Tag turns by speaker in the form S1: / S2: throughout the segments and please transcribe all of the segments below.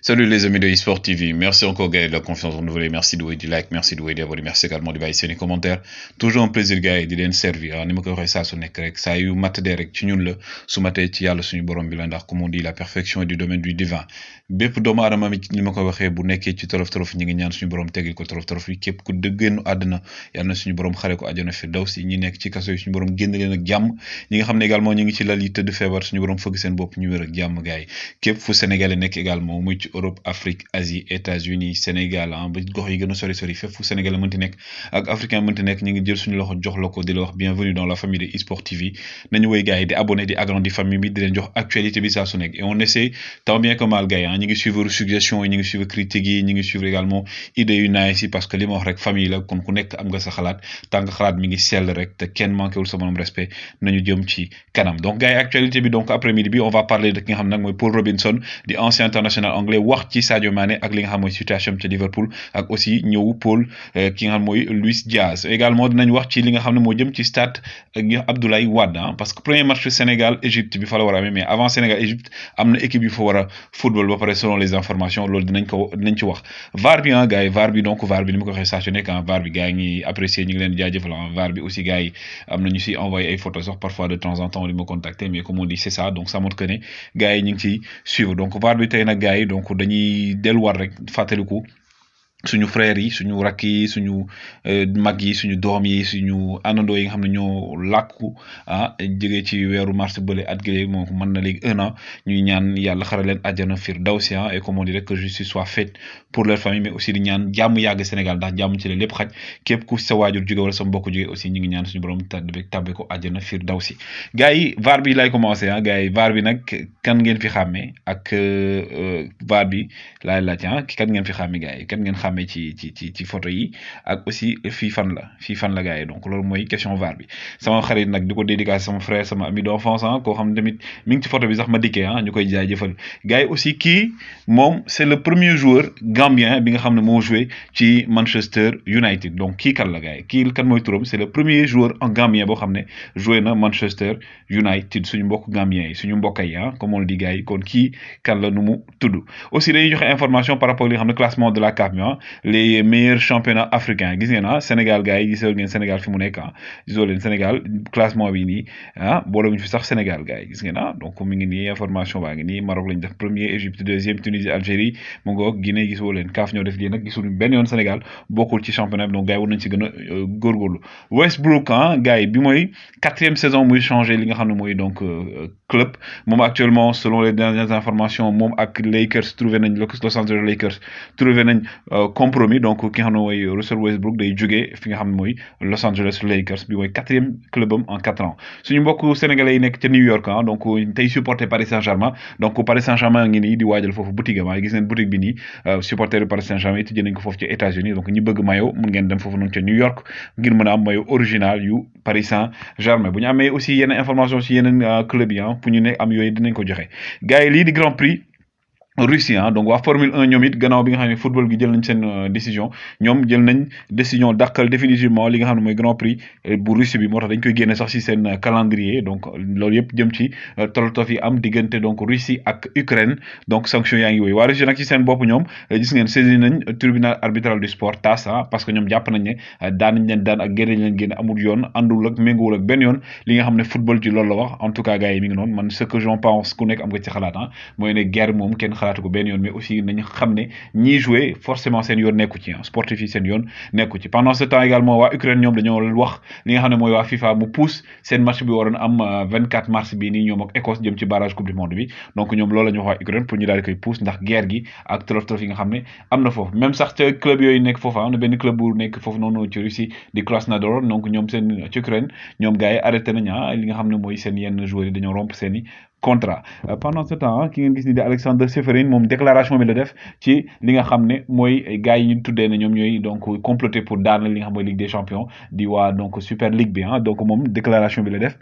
S1: Salut les amis de eSport TV, merci encore Gaël de la confiance renouvelée, merci de du like, merci de di abonné, merci également de bàyyi seeni commentaire. Toujours un plaisir gars yi di leen servir ni ma ko waxee saa su nekk rek saa yu matadee rek ci ñun la su matee ci yàlla suñu borom bi la ndax comme on dit la perfection est du domaine du divin bépp doomu aadama mi ni ma ko waxee bu nekkee ci torof torof ñi ngi ñaan suñu borom teggil ko torof torof yi képp ku dëggeenu àdduna yàlla na suñu borom xare ko àjjana fi daw si ñi nekk ci kaso yi suñu borom génn leen ak jàmm ñi nga xam ne également ñi ngi ci lal yi tëdd feebar suñu borom fëgg seen bopp ñu wér ak jàmm gars yi képp fu sénégalais nekk également muy ci Europe Afrique Asie États-Unis Sénégal ba gox yi gën a sori sori fépp fu sénégalais mënti nekk ak africain mënti nekk ñi ngi jël suñu loxo jox la ko di la wax bienvenue dans la famille de eSport TV nañu woy gars yi di abonné di agrandir famille bi di leen jox actualité bi saa su nekk et on essaie tant bien que mal gars yi ñi ngi suivre suggestions yi ñi ngi suivre critiques yi ñi ngi suivre également idées yu nice yi parce que li ma wax rek famille la kon ku nekk am nga sa xalaat tant que xalaat mi ngi sell rek te kenn manqué wul sa morom respect nañu jëm ci kanam donc gars yi actualité bi donc après midi bi on va parler de ki nga xam nag mooy Paul Robinson di ancien international anglais wax ci Sadio Mané ak li nga xam mooy situation ci Liverpool ak aussi ñëw Paul ki nga xam mooy Luis Diaz également dinañ wax ci li nga xam ne moo jëm ci stade Abdoulaye Wade parce que premier match Sénégal Égypte bi fa la war a amee mais avant Sénégal Égypte am na équipe yu fa war a football ba pare selon les informations loolu dinañ ci wax VAR bi gars yi VAR bi donc VAR bi ni ma ko waxee saa su nekk VAR bi gars yi ngi apprécier ñu ngi leen jaajëfal VAR bi aussi gars yi am nañu si envoyé ay photos sax parfois de temps en temps di ma contacter mais comme on dit c'est ça donc ça montre que ne gars yi ñu ngi ciy suivre donc VAR bi tey nag gars yi donc dañuy delluwaat rek fàttaliku suñu frères yi suñu rakk yi suñu mag yi suñu doom yi suñu àndandoo yi nga xam ne ñoo làkku jógee ci weeru mars bële at gi moom mën na léegi 1 an ñuy ñaan yàlla xara leen àjjana firdawsi et comme on dit rek que justice soit faite pour leur famille mais aussi di ñaan jàmm yàgg Sénégal ndax jàmm ci la lépp xaj képp ku sa waajur jóge wala sa mbokk jóge aussi ñu ngi ñaan suñu borom tàbbe ko àjjana firdawsi gars yi VAR bi lay commencé gars yi VAR bi nag kan ngeen fi xàmmee ak VAR bi laay laaj kan ngeen fi xàmmee gars yi kan ngeen xàmmee ci photo yi ak aussi fii fan la gars yi donc loolu mooy question VAR bi sama xarit nag di ko dédicace sama frère sama ami d'enfance koo xam ne tamit mi ngi ci photo bi sax ma dikkee ñu koy jaajëfal gars yi aussi kii moom c'est le premier joueur gambien bi nga xam ne moo joué ci Manchester United donc kii kan la gars yi kii kan mooy turam c'est le premier joueur en gambien boo xam ne joué na Manchester United suñu mbokk gambien yi suñu mbokk yi comme on le dit gars yi kon kii kan la nu mu tudd aussi dañuy joxe information par rapport li nga xam ne classement de la CAF bi les meilleurs championnats africains gis ngeen Sénégal gars yi gisoo ngeen Sénégal fi mu nekk gisoo leen Sénégal classement bi nii boolewuñu fi sax Sénégal gars yi gis ngeen donc mi ngi nii information baa ngi nii Maroc lañ def premier Égypte deuxième Tunisie Algérie mu ngoog Guinée gisoo leen CAF ñoo def lii nag gisul benn yoon Sénégal bokkul ci championnat bi donc gars yi war nañ ci gën a góorgóorlu Westbrook gars yi bi mooy 4e saison muy changé li nga xam ne mooy donc club moom actuellement selon les dernières informations moom ak Lakers trouvé nañ Los Angeles Lakers trouvé nañ compromis donc ki nga xam ne mooy Russell Westbrook day jógee fi nga xam ne mooy Los Angeles Lakers bi mooy 4e clubam en 4 ans suñu mbokk sénégalais yi nekk ca New York donc tey supporter Paris Saint-Germain donc Paris Saint-Germain ngi nii di waajal foofu boutique am gis ngeen boutique bi nii supporter Paris Saint-Germain yi tijji nañ ko foofu ci États-Unis donc ñi bëgg maillot mun ngeen dem foofu noonu ca New York ngir mën a am maillot original yu Paris Saint-Germain bu ñu amee aussi yeneen information ci yeneen club yi pour ñu ne am yooyu dinañ ko joxe gars yi lii di Grand Prix Russie donc waa Formule 1 ñoom it gannaaw bi nga xam ne football gi jël nañ seen décision ñoom jël nañ décision dàkkal définitivement li nga xam ne mooy Grand Prix bu Russie bi moo tax dañ koy génne sax ci seen calendrier donc loolu yëpp jëm ci tolotof yi am diggante donc Russie ak Ukraine donc sanction yaa ngi wooyu waa Russie nag ci seen bopp ñoom gis ngeen saisi nañ tribunal arbitral du sport TAS parce que ñoom jàpp nañ ne daan nañ leen daan ak génne leen génne amul yoon àndul ak méngoowul ak benn yoon li nga xam ne football ci loolu la wax en tout cas gars yi mi ngi noonu man ce que j'en pense ku nekk am nga ci xalaat mooy ne guerre moom kenn xalaatu ko benn yoon mais aussi nañu xam ne ñiy jouer forcément seen yoon nekku ci sportif yi seen yoon nekku ci pendant ce temps également waa Ukraine ñoom dañoo wax li nga xam ne mooy waa FIFA mu pousse seen match bi waroon am 24 mars bii nii ñoom ak Écosse jëm ci barrage coupe du monde bi donc ñoom loolu la ñu wax waa Ukraine pour ñu daal di koy pousse ndax guerre gi ak tolof yi nga xam ne am na foofu même sax ca club yooyu nekk foofu am na benn club bu nekk foofu noonu ci Russie di Krasnodar donc ñoom seen ci Ukraine ñoom gars yi arrêté nañ li nga xam ne mooy seen yenn joueurs yi dañoo rompre seen i contrat pendant ce temps ki ngeen gis ni di Alexander Seferin moom déclaration bi la def ci li nga xam ne mooy gars yi ñu tuddee ne ñoom ñooy donc comploter pour daan li nga xam mooy Ligue des Champions di waa donc Super League bi donc moom déclaration bi la def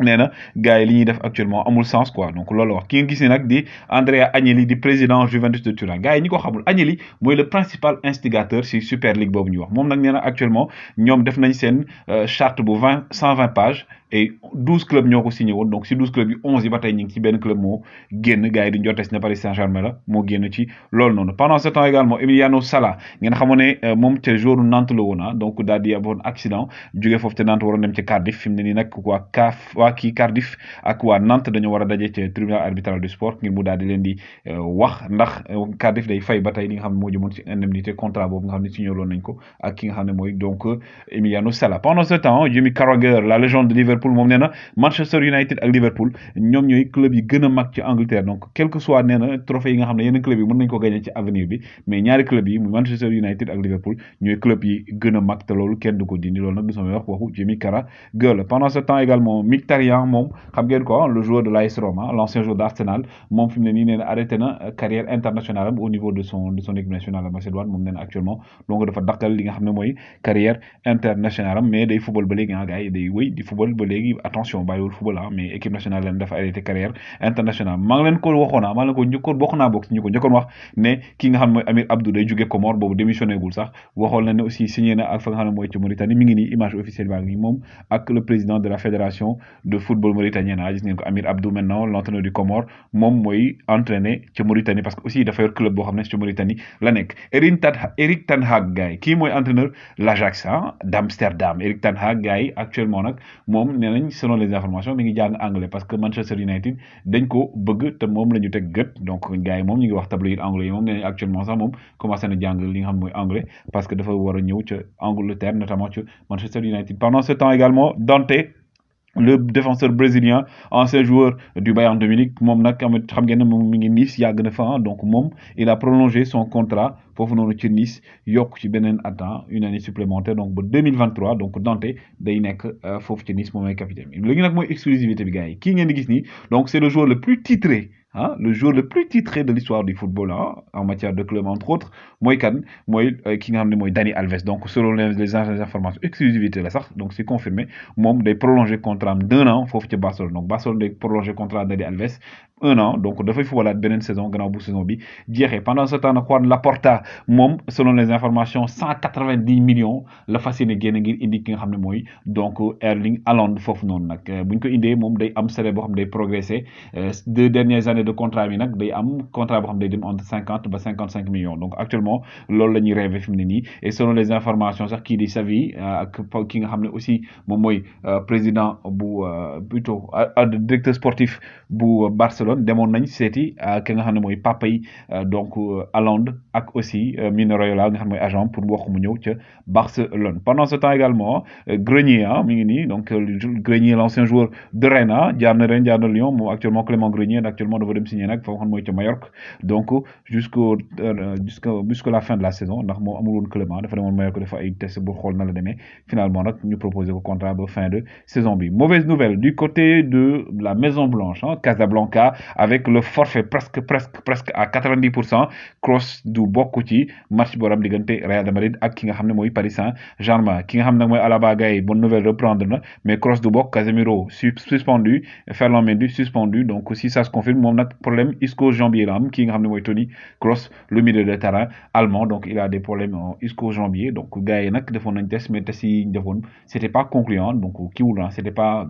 S1: nee na gars yi li ñuy def actuellement amul sens quoi donc loolu la wax ki nga gis ni nag di Andrea Agnelli di président Juventus de Turin gars yi ñi ko xamul Agnelli mooy le principal instigateur ci Super League boobu ñuy wax moom nag nee na actuellement ñoom def nañ seen charte bu 120 pages et 12 clubs ñoo ko signé woon donc si 12 clubs yi 11 yi ba tey ñu ngi ci benn club moo génn gars yi di njortes ne Paris Saint-Germain la moo génn ci loolu noonu pendant ce temps également Emiliano Sala ngeen xamoon ne moom ca joueur Nantes la woon donc daal di amoon accident jógee foofu te Nantes waroon dem ci Cardiff fi mu ne nii nag waa kii Cardiff ak waa Nantes dañoo war a daje ci tribunal arbitral du sport ngir mu daal di leen di wax ndax Cardiff day fay ba tey li nga xam ne moo jëmoon ci indemnité contrat boobu nga xam ne signé woon nañ ko ak ki nga xam ne mooy donc Emiliano Sala pendant ce temps Jamie Carragher la légende de Liverpool moom nee na Manchester United ak Liverpool ñoom ñooy club yi gën a mag ci Angleterre donc quel que soit nee na trophée yi nga xam ne yeneen club yi mën nañ ko gagné ci avenir bi mais ñaari club yi muy Manchester United ak Liverpool ñooy club yi gën a mag te loolu kenn du ko dindi loolu nag du sama wax waxu Jamie Carragher pendant ce temps également Mkhitaryan moom xam ngeen ko le joueur de l'AS Roma l'ancien joueur d'Arsenal moom fi mu ne nii nee na arrêté na carrière internationale au niveau de son équipe nationale de Macédoine moom nee na actuellement donc dafa dakkal li nga xam ne mooy carrière internationale mais day football ba léegi gars yi day wéy di football ba léegi attention bàyyiwul football mais équipe nationale leen dafa arrêté carrière internationale maa ngi leen ko waxoon maa ngi leen ko njëkkoon bokk naa bokk ñu ko njëkkoon wax ne ki nga xam ne mooy Amir Abdou day jóge Comore boobu démissionné gul sax waxoon na ne aussi signé na ak fa nga xam ne mooy ci Mauritanie mi ngi nii image officielle baa ngi moom ak le président de la fédération de football mauritanienne gis ngeen ko Amir Abdou maintenant l'entraîneur du Comore moom mooy entraîné ci Mauritanie parce que aussi dafa yor club boo xam ne ci Mauritanie la nekk Erik ten Hag gars yi kii mooy entraîneur l'Ajax d'Amsterdam Erik ten Hag gars yi actuellement nag moom nee nañ selon les informations mi ngi jàng anglais parce que Manchester United dañ ko bëgg te moom la ñu teg gët donc gars yi moom ñu ngi wax tableau anglais yi moom nee nañ actuellement sax moom commencé na jàng li nga xam mooy anglais parce que dafa war a ñëw ca Angleterre notamment ca Manchester United pendant ce temps également Dante le défenseur brésilien ancien joueur du Bayern de Munich moom nag xam ngeen ne moom mi ngi Nice yàgg na fa donc moom il a prolongé son contrat foofu noonu ci Nice yokk ci beneen une année supplémentaire donc ba 2023 donc Dante day nekk foofu ci Nice moom mooy capitaine bi léegi nag mooy exclusivité bi gars yi kii ngeen di gis nii donc c'est le joueur le plus titré le joueur le plus titré de l'histoire du football en matière de club entre autres mooy kan mooy ki nga xam ne mooy Dani Alves donc selon les informations exclusivité la sax donc c'est confirmé moom day prolonger contrat am d'1 an foofu ci Barcelone donc Barcelone day prolonger contrat Dani Alves 1 an donc dafay footballaat beneen saison gannaaw bu saison bi jeexee pendant ce temps nag Juan Laporta moom selon les informations 190 millions la fas yéene génn ngir indi ki nga xam ne mooy donc Erling Haaland foofu noonu nag bu ñu ko indee moom day am salaire boo xam ne day progresser 2 dernières années de contrat bi nag day am contrat boo xam ne day dem entre 50 ba 55 millions donc actuellement loolu la ñuy rêvé fi mu ne nii et selon les informations sax kii di Xavi ak ki nga xam ne aussi moom mooy président bu plutôt directeur sportif bu Barcelone demoon nañ seeti ki nga xam ne mooy papa yi donc Haaland ak aussi Mino Raiola nga xam ne mooy agent pour wax mu ñëw ca Barcelone pendant ce temps également Grenier mi ngi nii donc Grenier l'ancien joueur de Rennes jaar na Rennes jaar na Lyon moom actuellement Clément Grenier actuellement dafa dem signé nag foo xam mooy ca Mallorca donc jusqu'à la fin de la saison ndax moom amul woon club dafa demoon Mallorca dafa ay test bu xool na la demee finalement nag ñu proposé ko contrat ba fin de saison bi mauvaise nouvelle du côté de la Maison Blanche Casablanca avec le forfait presque à 90% Kroos du bokk ci match boram diggante Real de Madrid ak ki nga xam ne mooy Paris Saint-Germain ki nga xam ne nag mooy Alaba gay bonne nouvelle reprendre na mais Kroos du bokk Casemiro suspendu Ferland Mendy suspendu donc si ça se confirme moom nag problème ischio-jambier la am ki nga xam ne mooy Toni Kroos le milieu de terrain allemand donc il a des problèmes ischio-jambier donc gars yi nag defoon nañ test mais test yi ñu defoon c'était pas concluant donc kiiwul c'était pas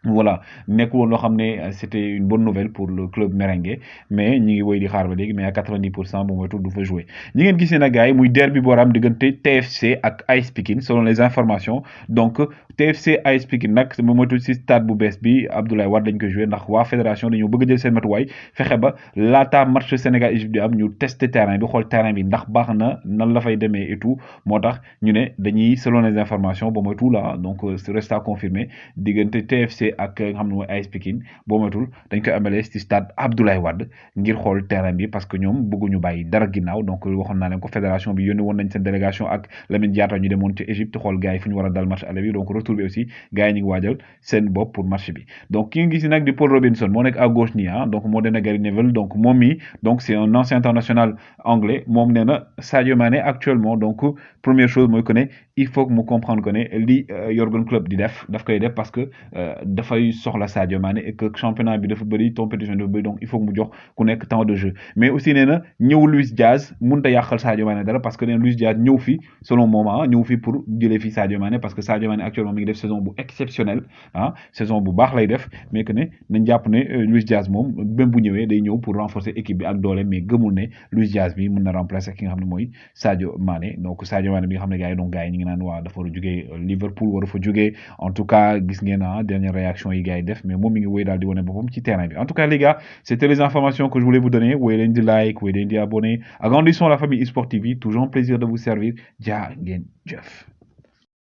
S1: voilà nekkul woon loo xam ne c'était une bonne nouvelle pour le club merengue mais ñi ngi woy di xaar ba léegi mais à 90% bu moytul du fa jouer ñi ngeen gisee nag gars yi muy derby boo am diggante TFC ak AS Pikine selon les informations donc TFC AS Pikine nag moom moytul si stade bu bees bi Abdoulaye Wade dañ ko jouer ndax waa fédération dañoo bëgg a jël seen matuwaay fexe ba laata match Sénégal Égypte di am ñu tester terrain bi xool terrain bi ndax baax na nan la fay demee et tout moo tax ñu ne dañuy selon les informations ba moytul donc reste à confirmer diggante TFC ak nga xam ne mooy AS Pikine boo matul dañ koy amalee ci stade Abdoulaye Wade ngir xool terrain bi parce que ñoom bëgguñu bàyyi dara ginnaaw donc waxoon naa leen ko fédération bi yónni woon nañ seen délégation ak Lamine Diatta ñu demoon ci Égypte xool gars yi fu ñu war a dal match aller bi donc retour bi aussi gars yi ñu ngi waajal seen bopp pour match bi donc ki nga gis nag di Paul Robinson moo nekk à gauche nii donc moo dena Gary Neville donc moom mi donc c'est un ancien international anglais moom nee na Sadio Mané actuellement donc première chose mooy que ne il faut que mu comprendre que ne li Jürgen Klopp di def daf koy def parce que
S2: dafay soxla Sadio Mané et que championnat bi dafa bëri compétition dafa bëri donc il faut mu jox ku nekk temps de jeu mais aussi nee na ñëw Luis Diaz mënut a yàqal Sadio Mané dara parce que nee na Luis Diaz ñëw fi selon moment ñëw fi pour jëlee fi Sadio Mané parce que Sadio Mané actuellement mi ngi def saison bu exceptionnelle saison bu baax lay def mais que ne nañ jàpp ne Luis Diaz moom même bu ñëwee day ñëw pour renforcer équipe bi ak doole mais gëmul ne Luis Diaz bi mën na remplacer ki nga xam ne mooy Sadio Mané donc Sadio Mané bi nga xam ne gars yi donc gars yi ñu ngi naan waa dafa war a jugee Liverpool war a fa jugee en tout cas gis ngeen dernière réaction yi gars yi def mais moom mi ngi wéy daal di wane boppam ci terrain bi en tout cas les gars c'était les informations que je voulais vous donner wéy leen di like wéy leen di abonné agrandissons la famille eSport TV toujours un plaisir de vous servir jaa ngeen jëf